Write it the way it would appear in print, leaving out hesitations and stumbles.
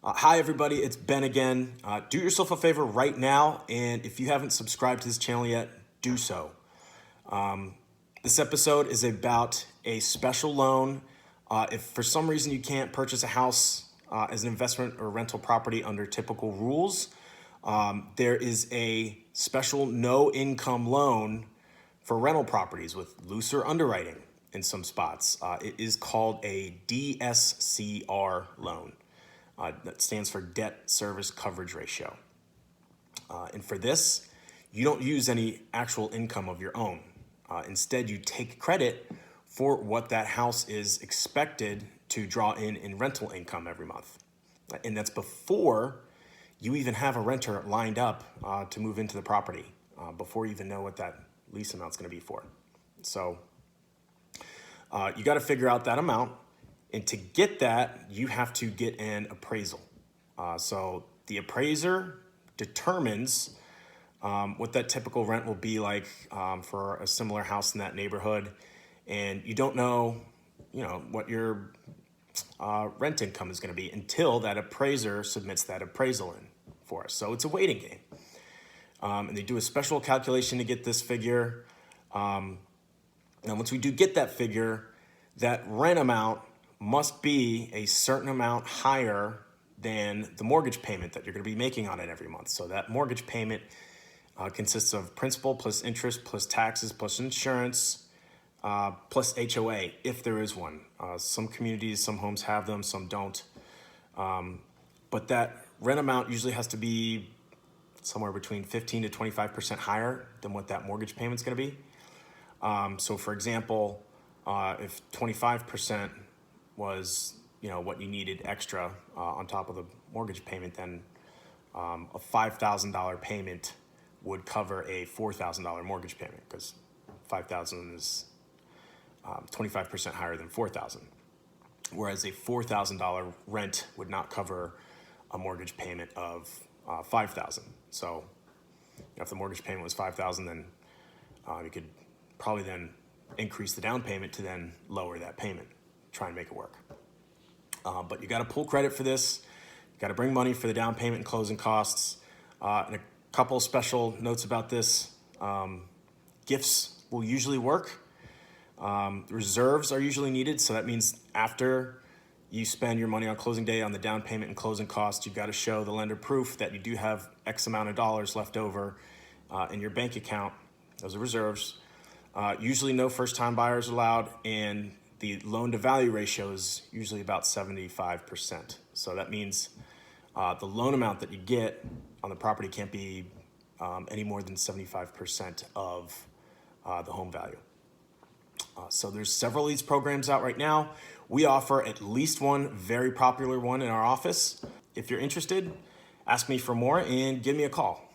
Hi everybody, it's Ben again. Do yourself a favor right now, and if you haven't subscribed to this channel yet, do so. This episode is about a special loan. If for some reason you can't purchase a house as an investment or rental property under typical rules, there is a special no income loan for rental properties with looser underwriting in some spots. It is called a DSCR loan. That stands for debt service coverage ratio. And for this, you don't use any actual income of your own. Instead, you take credit for what that house is expected to draw in rental income every month. And that's before you even have a renter lined up to move into the property, before you even know what that lease amount's gonna be for. So you gotta figure out that amount. And to get that, you have to get an appraisal. So the appraiser determines what that typical rent will be like for a similar house in that neighborhood. And you don't know, what your rent income is going to be until that appraiser submits that appraisal in for us. So it's a waiting game. And they do a special calculation to get this figure. And once we do get that figure, that rent amount must be a certain amount higher than the mortgage payment that you're going to be making on it every month. So that mortgage payment consists of principal plus interest plus taxes plus insurance plus HOA, if there is one. Some communities, some homes have them, some don't. But that rent amount usually has to be somewhere between 15 to 25% higher than what that mortgage payment's going to be. So for example, if 25% was what you needed extra on top of the mortgage payment, then a $5,000 payment would cover a $4,000 mortgage payment, because $5,000 is 25% higher than $4,000, whereas a $4,000 rent would not cover a mortgage payment of $5,000. So if the mortgage payment was $5,000, then you could probably then increase the down payment to then lower that payment, try and make it work. But you got to pull credit for this. You got to bring money for the down payment and closing costs. And a couple special notes about this. Gifts will usually work. Reserves are usually needed. So that means after you spend your money on closing day on the down payment and closing costs, you've got to show the lender proof that you do have X amount of dollars left over in your bank account. Those are reserves. Usually no first-time buyers allowed, and the loan-to-value ratio is usually about 75%. So that means the loan amount that you get on the property can't be any more than 75% of the home value. So there's several of these programs out right now. We offer at least one very popular one in our office. If you're interested, ask me for more and give me a call.